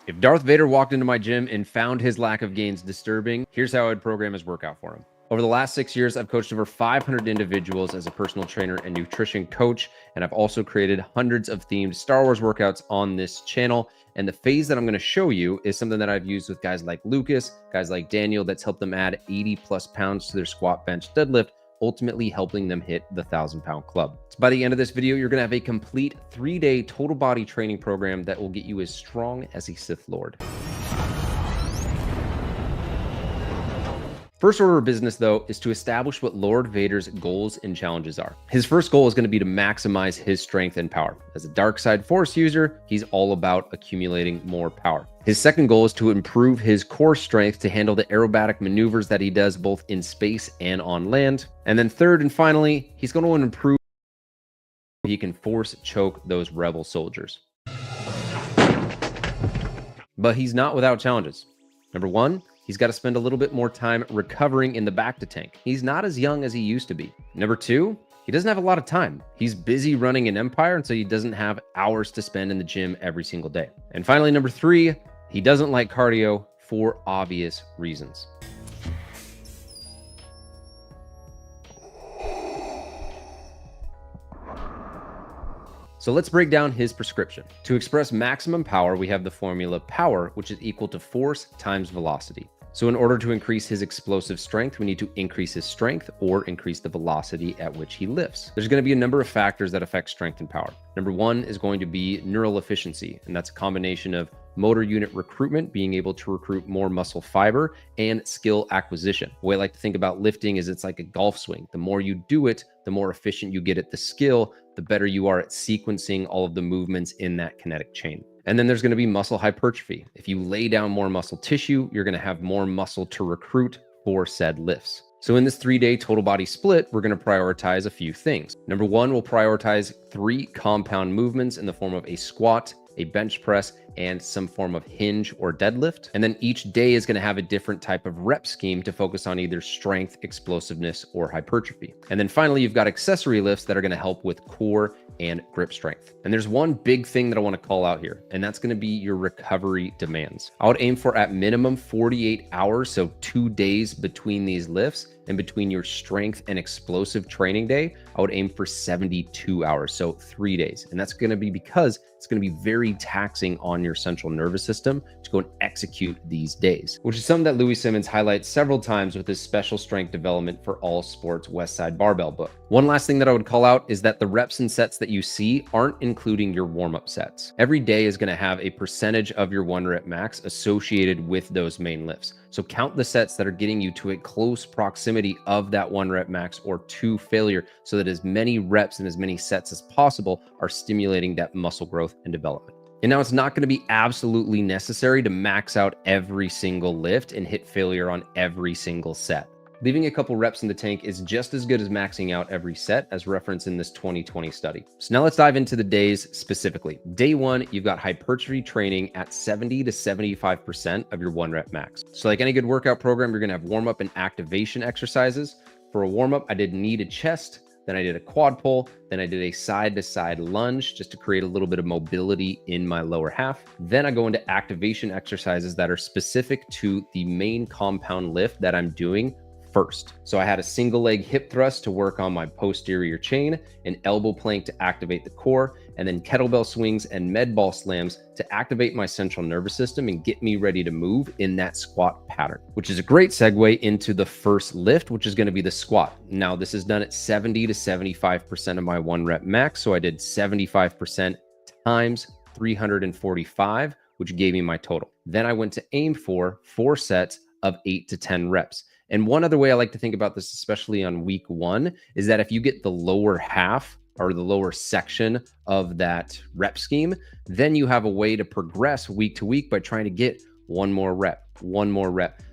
If Darth Vader walked into my gym and found his lack of gains disturbing, here's how I'd program his workout for him. Over the last 6 years, I've coached over 500 individuals as a personal trainer and nutrition coach, and I've also created hundreds of themed Star Wars workouts on this channel. And the phase that I'm going to show you is something that I've used with guys like Lucas, guys like Daniel, that's helped them add 80 plus pounds to their squat, bench, deadlift, ultimately helping them hit the 1,000-pound club. So by the end of this video, you're going to have a complete 3-day total body training program that will get you as strong as a Sith Lord. First order of business, though, is to establish what Lord Vader's goals and challenges are. His first goal is going to be to maximize his strength and power. As a dark side force user, he's all about accumulating more power. His second goal is to improve his core strength to handle the aerobatic maneuvers that he does both in space and on land. And then third and finally, he's going to improve how he can force choke those rebel soldiers. But he's not without challenges. Number one, he's got to spend a little bit more time recovering in the back to tank. He's not as young as he used to be. Number two, he doesn't have a lot of time. He's busy running an empire, and so he doesn't have hours to spend in the gym every single day. And finally, number three, he doesn't like cardio for obvious reasons. So let's break down his prescription. To express maximum power, we have the formula power, which is equal to force times velocity. So in order to increase his explosive strength, we need to increase his strength or increase the velocity at which he lifts. There's going to be a number of factors that affect strength and power. Number one is going to be neural efficiency, and that's a combination of motor unit recruitment, being able to recruit more muscle fiber, and skill acquisition. The way I like to think about lifting is it's like a golf swing. The more you do it, the more efficient you get at the skill, the better you are at sequencing all of the movements in that kinetic chain. And then there's going to be muscle hypertrophy. If you lay down more muscle tissue, you're going to have more muscle to recruit for said lifts. So in this 3-day total body split, we're going to prioritize a few things. Number one, we'll prioritize 3 compound movements in the form of a squat, a bench press, and some form of hinge or deadlift. And then each day is going to have a different type of rep scheme to focus on either strength, explosiveness, or hypertrophy. And then finally, you've got accessory lifts that are going to help with core and grip strength. And there's one big thing that I want to call out here, and that's going to be your recovery demands. I would aim for at minimum 48 hours, so 2 days between these lifts, and between your strength and explosive training day, I would aim for 72 hours, so 3 days. And that's going to be because it's going to be very taxing on your central nervous system to go and execute these days, which is something that Louis Simmons highlights several times with his special strength development for all sports West Side Barbell book. One last thing that I would call out is that the reps and sets that you see aren't including your warm-up sets. Every day is going to have a percentage of your 1 rep max associated with those main lifts. So count the sets that are getting you to a close proximity of that 1 rep max or to failure, so that as many reps and as many sets as possible are stimulating that muscle growth and development. And now it's not going to be absolutely necessary to max out every single lift and hit failure on every single set. Leaving a couple reps in the tank is just as good as maxing out every set, as referenced in this 2020 study. So now let's dive into the days specifically. Day 1, you've got hypertrophy training at 70 to 75% of your 1 rep max. So like any good workout program, you're going to have warm-up and activation exercises. For a warm-up, I did knee to chest, then I did a quad pull, then I did a side-to-side lunge just to create a little bit of mobility in my lower half. Then I go into activation exercises that are specific to the main compound lift that I'm doing first. So I had a single leg hip thrust to work on my posterior chain, an elbow plank to activate the core, and then kettlebell swings and med ball slams to activate my central nervous system and get me ready to move in that squat pattern, which is a great segue into the first lift, which is going to be the squat. Now this is done at 70 to 75% of my 1 rep max. So I did 75% times 345, which gave me my total. Then I went to aim for 4 sets of 8 to 10 reps. And one other way I like to think about this, especially on week 1, is that if you get the lower half or the lower section of that rep scheme, then you have a way to progress week to week by trying to get one more rep.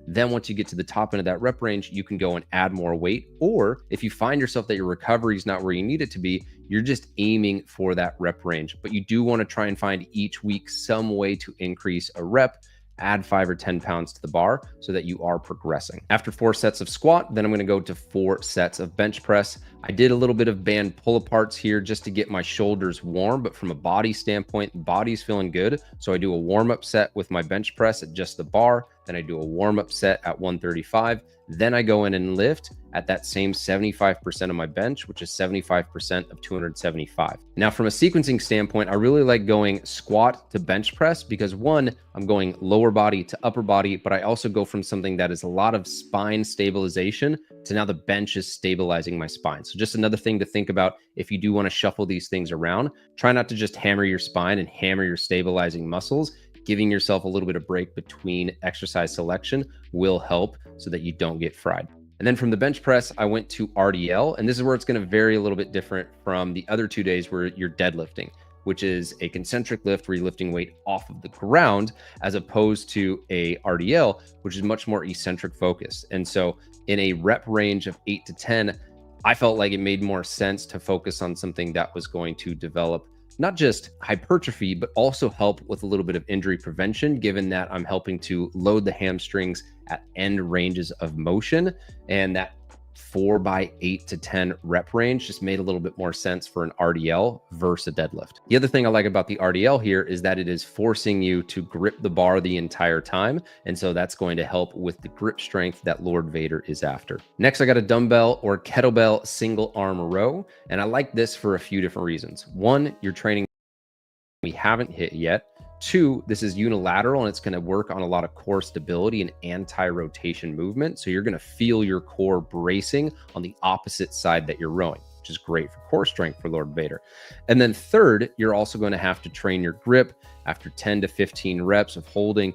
Then once you get to the top end of that rep range, you can go and add more weight. Or if you find yourself that your recovery is not where you need it to be, you're just aiming for that rep range. But you do want to try and find each week some way to increase a rep, add 5 or 10 pounds to the bar so that you are progressing. After 4 sets of squat, then I'm going to go to 4 sets of bench press. I did a little bit of band pull aparts here just to get my shoulders warm, but from a body standpoint, the body's feeling good. So I do a warm up set with my bench press at just the bar. Then I do a warm up set at 135. Then I go in and lift at that same 75% of my bench, which is 75% of 275. Now, from a sequencing standpoint, I really like going squat to bench press because one, I'm going lower body to upper body, but I also go from something that is a lot of spine stabilization to now the bench is stabilizing my spine. So just another thing to think about if you do want to shuffle these things around, try not to just hammer your spine and hammer your stabilizing muscles. Giving yourself a little bit of break between exercise selection will help so that you don't get fried. And then from the bench press, I went to RDL, and this is where it's going to vary a little bit different from the other 2 days where you're deadlifting, which is a concentric lift where you're lifting weight off of the ground, as opposed to a RDL, which is much more eccentric focused. And so in a rep range of 8 to 10, I felt like it made more sense to focus on something that was going to develop not just hypertrophy, but also help with a little bit of injury prevention, given that I'm helping to load the hamstrings at end ranges of motion. And that 4 by 8 to 10 rep range just made a little bit more sense for an RDL versus a deadlift. The other thing I like about the RDL here is that it is forcing you to grip the bar the entire time. And so that's going to help with the grip strength that Lord Vader is after. Next, I got a dumbbell or kettlebell single arm row. And I like this for a few different reasons. One, you're training we haven't hit yet. Two, this is unilateral and it's going to work on a lot of core stability and anti-rotation movement. So you're going to feel your core bracing on the opposite side that you're rowing, which is great for core strength for Lord Vader. And then third, you're also going to have to train your grip after 10 to 15 reps of holding,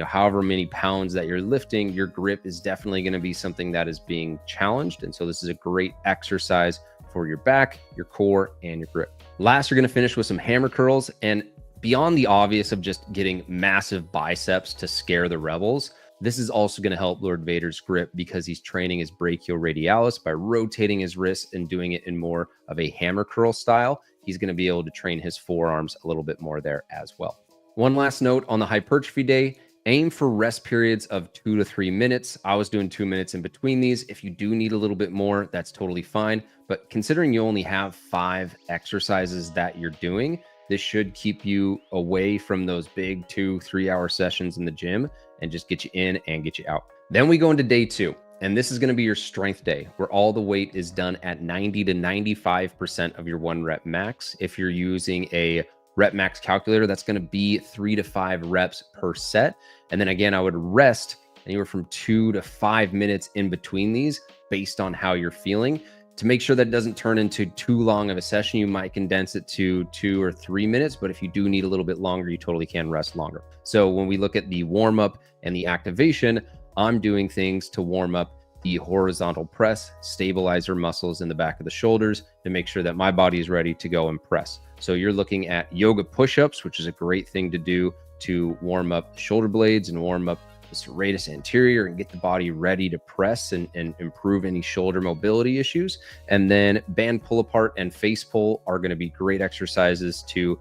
however many pounds that you're lifting. Your grip is definitely going to be something that is being challenged. And so this is a great exercise for your back, your core, and your grip. Last, you're going to finish with some hammer curls. And beyond the obvious of just getting massive biceps to scare the rebels, this is also going to help Lord Vader's grip because he's training his brachioradialis by rotating his wrists and doing it in more of a hammer curl style. He's going to be able to train his forearms a little bit more there as well. One last note on the hypertrophy day, aim for rest periods of 2 to 3 minutes. I was doing 2 minutes in between these. If you do need a little bit more, that's totally fine. But considering you only have 5 exercises that you're doing, this should keep you away from those big 2-3 hour sessions in the gym and just get you in and get you out. Then we go into day 2. And this is going to be your strength day, where all the weight is done at 90 to 95% of your 1 rep max. If you're using a rep max calculator, that's going to be 3 to 5 reps per set. And then again, I would rest anywhere from 2 to 5 minutes in between these based on how you're feeling. To make sure that it doesn't turn into too long of a session, you might condense it to 2 or 3 minutes, but if you do need a little bit longer, you totally can rest longer. So when we look at the warm up and the activation, I'm doing things to warm up the horizontal press, stabilizer muscles in the back of the shoulders to make sure that my body is ready to go and press. So you're looking at yoga push-ups, which is a great thing to do to warm up the shoulder blades and warm up the serratus anterior and get the body ready to press and improve any shoulder mobility issues. And then band pull apart and face pull are going to be great exercises to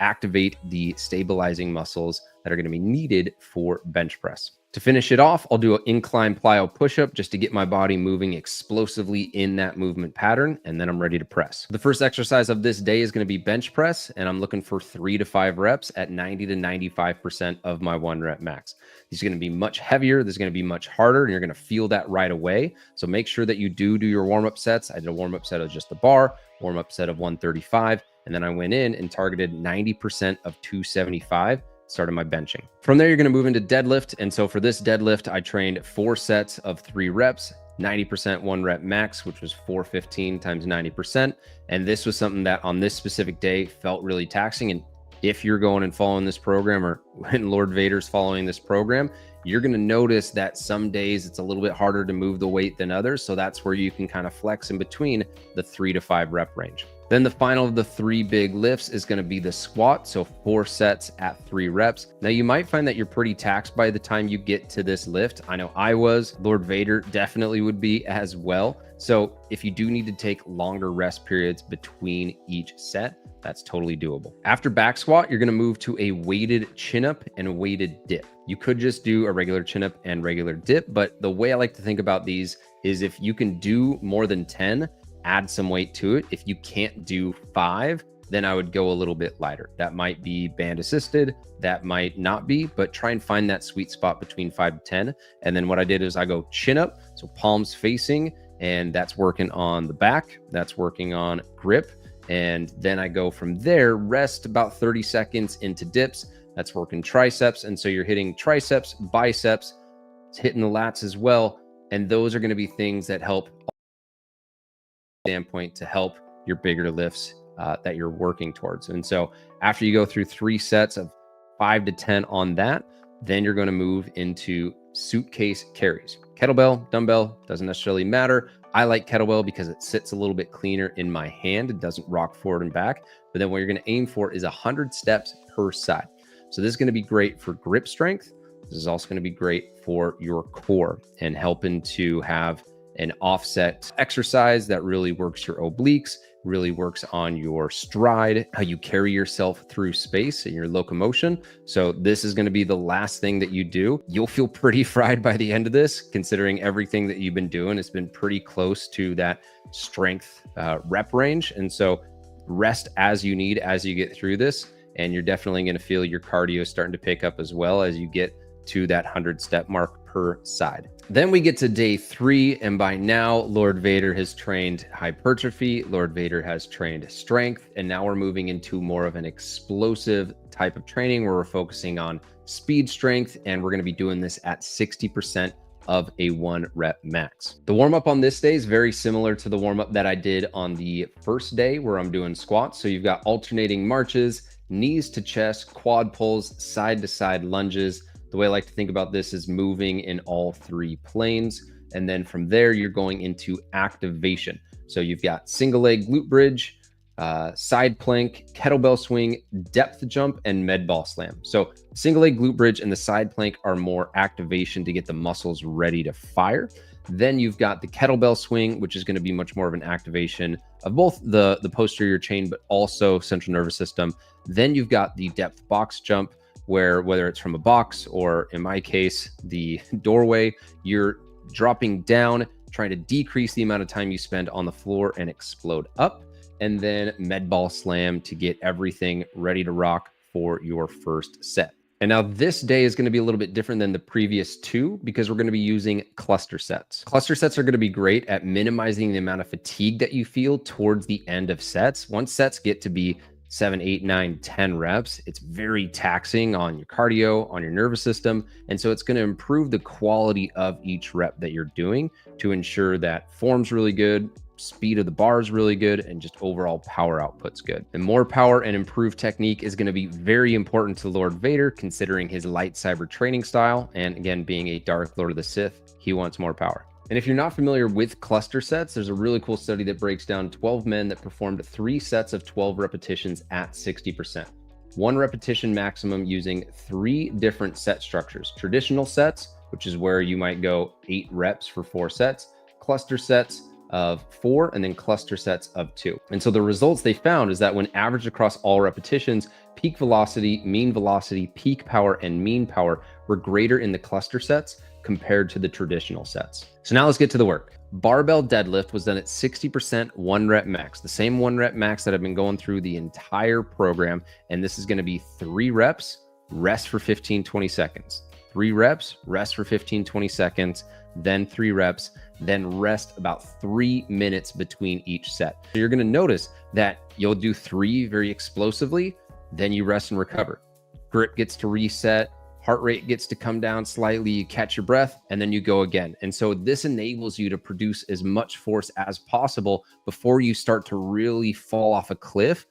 activate the stabilizing muscles that are going to be needed for bench press. To finish it off, I'll do an incline plyo push-up just to get my body moving explosively in that movement pattern, and then I'm ready to press. The first exercise of this day is going to be bench press, and I'm looking for 3 to 5 reps at 90 to 95% of my 1 rep max. These are going to be much heavier. This is going to be much harder, and you're going to feel that right away. So make sure that you do your warm-up sets. I did a warm-up set of just the bar, warm-up set of 135, and then I went in and targeted 90% of 275. Started my benching. From there, you're going to move into deadlift. And so for this deadlift, I trained 4 sets of 3 reps, 90% 1 rep max, which was 415 times 90%. And this was something that on this specific day felt really taxing. And if you're going and following this program, or when Lord Vader's following this program, you're going to notice that some days it's a little bit harder to move the weight than others. So that's where you can kind of flex in between the 3 to 5 rep range. Then the final of the 3 big lifts is going to be the squat. So 4 sets at 3 reps. Now you might find that you're pretty taxed by the time you get to this lift. I know I was. Lord Vader definitely would be as well. So if you do need to take longer rest periods between each set, that's totally doable. After back squat, you're going to move to a weighted chin up and a weighted dip. You could just do a regular chin up and regular dip, but the way I like to think about these is if you can do more than 10, add some weight to it. If you can't do 5, then I would go a little bit lighter. That might be band assisted, that might not be, but try and find that sweet spot between 5 to 10. And then what I did is I go chin up, so palms facing, and that's working on the back, that's working on grip. And then I go from there, rest about 30 seconds into dips. That's working triceps. And so you're hitting triceps, biceps, it's hitting the lats as well. And those are going to be things that help standpoint to help your bigger lifts that you're working towards. And so after you go through 3 sets of 5 to 10 on that, then you're going to move into suitcase carries. Kettlebell, dumbbell, doesn't necessarily matter. I like kettlebell because it sits a little bit cleaner in my hand. It doesn't rock forward and back. But then what you're going to aim for is 100 steps per side. So this is going to be great for grip strength. This is also going to be great for your core and helping to have an offset exercise that really works your obliques, really works on your stride, how you carry yourself through space and your locomotion. So this is going to be the last thing that you do. You'll feel pretty fried by the end of this, considering everything that you've been doing has been pretty close to that strength rep range. And so rest as you need as you get through this. And you're definitely going to feel your cardio starting to pick up as well as you get to that 100 step mark per side. Then we get to day 3, and by now Lord Vader has trained hypertrophy, Lord Vader has trained strength, and now we're moving into more of an explosive type of training where we're focusing on speed strength, and we're going to be doing this at 60% of a 1 rep max. The warm-up on this day is very similar to the warm-up that I did on the first day where I'm doing squats. So you've got alternating marches, knees to chest, quad pulls, side to side lunges. The way I like to think about this is moving in all 3 planes. And then from there, you're going into activation. So you've got single leg glute bridge, side plank, kettlebell swing, depth jump, and med ball slam. So single leg glute bridge and the side plank are more activation to get the muscles ready to fire. Then you've got the kettlebell swing, which is going to be much more of an activation of both the posterior chain, but also central nervous system. Then you've got the depth box jump, where whether it's from a box or in my case, the doorway, you're dropping down, trying to decrease the amount of time you spend on the floor and explode up. And then med ball slam to get everything ready to rock for your first set. And now this day is going to be a little bit different than the previous 2 because we're going to be using cluster sets. Cluster sets are going to be great at minimizing the amount of fatigue that you feel towards the end of sets. Once sets get to be 7, 8, 9, 10 reps, it's very taxing on your cardio, on your nervous system. And so it's going to improve the quality of each rep that you're doing to ensure that form's really good, speed of the bar is really good, and just overall power output's good. And more power and improved technique is going to be very important to Lord Vader, considering his lightsaber training style. And again, being a Darth Lord of the Sith, he wants more power. And if you're not familiar with cluster sets, there's a really cool study that breaks down 12 men that performed 3 sets of 12 repetitions at 60%. 1 repetition maximum using 3 different set structures. Traditional sets, which is where you might go 8 reps for 4 sets, cluster sets of 4, and then cluster sets of 2. And so the results they found is that when averaged across all repetitions, peak velocity, peak power, and mean power were greater in the cluster sets compared to the traditional sets. So now let's get to the work. Barbell deadlift was done at 60% 1 rep max, the same 1 rep max that I've been going through the entire program. And this is going to be 3 reps, rest for 15, 20 seconds. 3 reps, rest for 15, 20 seconds, then 3 reps, then rest about 3 minutes between each set. So you're going to notice that you'll do 3 very explosively, then you rest and recover. Grip gets to reset, heart rate gets to come down slightly, you catch your breath, and then you go again. And so this enables you to produce as much force as possible before you start to really fall off a cliff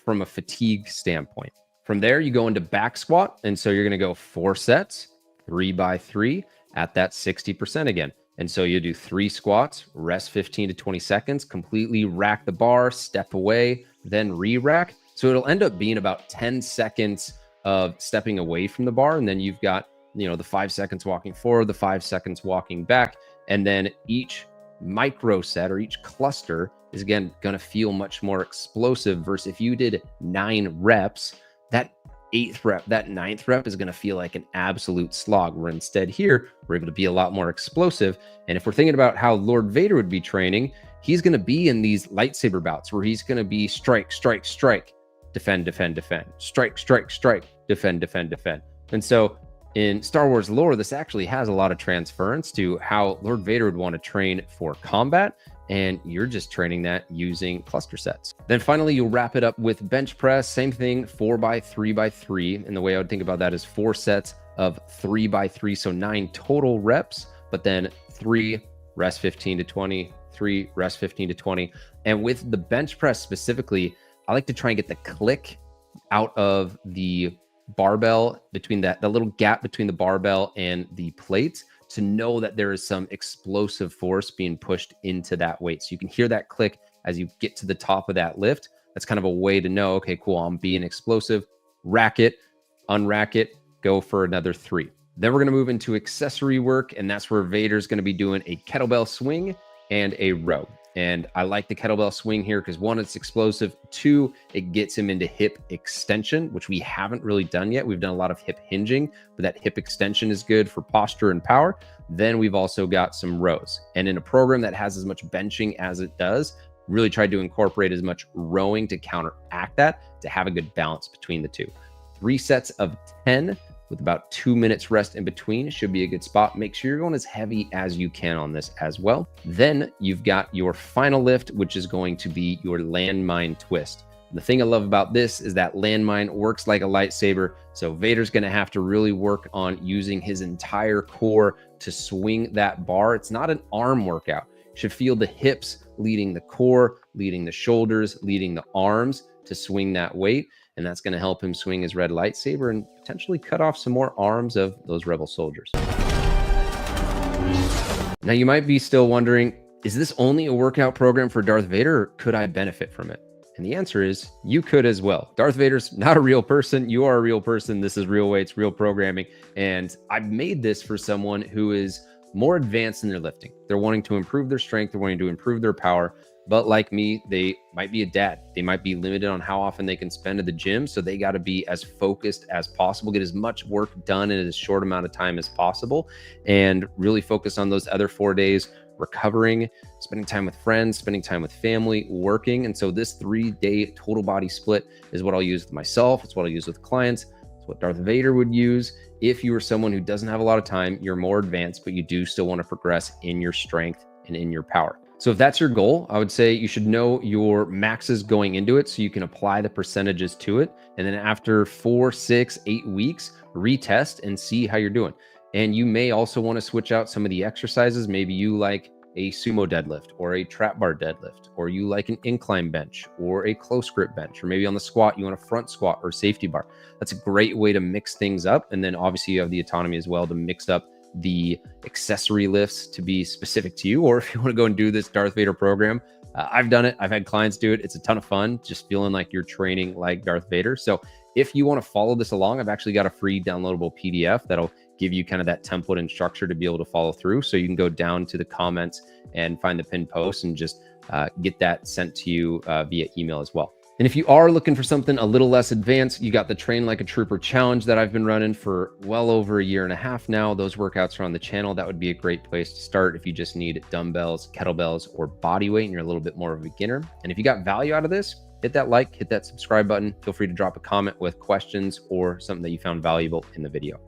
from a fatigue standpoint. From there, you go into back squat. And so you're going to go 4 sets, 3 by 3 at that 60% again. And so you do 3 squats, rest 15 to 20 seconds, completely rack the bar, step away, then re-rack. So it'll end up being about 10 seconds of stepping away from the bar. And then you've got, the 5 seconds walking forward, the 5 seconds walking back. And then each micro set or each cluster is again going to feel much more explosive versus if you did 9 reps, that 8th rep, that 9th rep is going to feel like an absolute slog, where instead here, we're able to be a lot more explosive. And if we're thinking about how Lord Vader would be training, he's going to be in these lightsaber bouts where he's going to be strike, strike, strike, defend, defend, defend, strike, strike, strike, defend, defend, defend. And so in Star Wars lore, this actually has a lot of transference to how Lord Vader would want to train for combat, and you're just training that using cluster sets. Then finally, you'll wrap it up with bench press. Same thing, 4x3x3. And the way I would think about that is 4 sets of 3x3, so 9 total reps, but then 3, rest 15 to 20, 3, rest 15 to 20. And with the bench press specifically, I like to try and get the click out of the barbell, between that little gap between the barbell and the plates, to know that there is some explosive force being pushed into that weight. So you can hear that click as you get to the top of that lift. That's kind of a way to know, okay, cool, I'm being explosive. Rack it, unrack it, go for another 3. Then we're going to move into accessory work, and that's where Vader's going to be doing a kettlebell swing and a row. And I like the kettlebell swing here because 1, it's explosive. 2, it gets him into hip extension, which we haven't really done yet. We've done a lot of hip hinging, but that hip extension is good for posture and power. Then we've also got some rows. And in a program that has as much benching as it does, really tried to incorporate as much rowing to counteract that, to have a good balance between the two. 3 sets of 10 with about 2 minutes rest in between should be a good spot. Make sure you're going as heavy as you can on this as well. Then you've got your final lift, which is going to be your landmine twist. The thing I love about this is that landmine works like a lightsaber. So Vader's going to have to really work on using his entire core to swing that bar. It's not an arm workout. You should feel the hips leading the core, leading the shoulders, leading the arms to swing that weight. And that's going to help him swing his red lightsaber and potentially cut off some more arms of those rebel soldiers. Now, you might be still wondering, is this only a workout program for Darth Vader, or could I benefit from it? And the answer is you could as well. Darth Vader's not a real person. You are a real person. This is real weights, real programming. And I've made this for someone who is more advanced in their lifting. They're wanting to improve their strength. They're wanting to improve their power. But like me, they might be a dad. They might be limited on how often they can spend at the gym. So they got to be as focused as possible, get as much work done in as short amount of time as possible, and really focus on those other 4 days, recovering, spending time with friends, spending time with family, working. And so this 3-day total body split is what I'll use with myself. It's what I'll use with clients. It's what Darth Vader would use. If you are someone who doesn't have a lot of time, you're more advanced, but you do still want to progress in your strength and in your power. So if that's your goal, I would say you should know your maxes going into it so you can apply the percentages to it. And then after 4, 6, 8 weeks, retest and see how you're doing. And you may also want to switch out some of the exercises. Maybe you like a sumo deadlift or a trap bar deadlift, or you like an incline bench or a close grip bench, or maybe on the squat, you want a front squat or safety bar. That's a great way to mix things up. And then obviously you have the autonomy as well to mix up the accessory lifts to be specific to you. Or if you want to go and do this Darth Vader program, I've done it. I've had clients do it. It's a ton of fun, just feeling like you're training like Darth Vader. So if you want to follow this along, I've actually got a free downloadable PDF that'll give you kind of that template and structure to be able to follow through. So you can go down to the comments and find the pinned post and just get that sent to you via email as well. And if you are looking for something a little less advanced, you got the Train Like a Trooper challenge that I've been running for well over 1.5 years now. Those workouts are on the channel. That would be a great place to start if you just need dumbbells, kettlebells, or body weight and you're a little bit more of a beginner. And if you got value out of this, hit that like, hit that subscribe button. Feel free to drop a comment with questions or something that you found valuable in the video.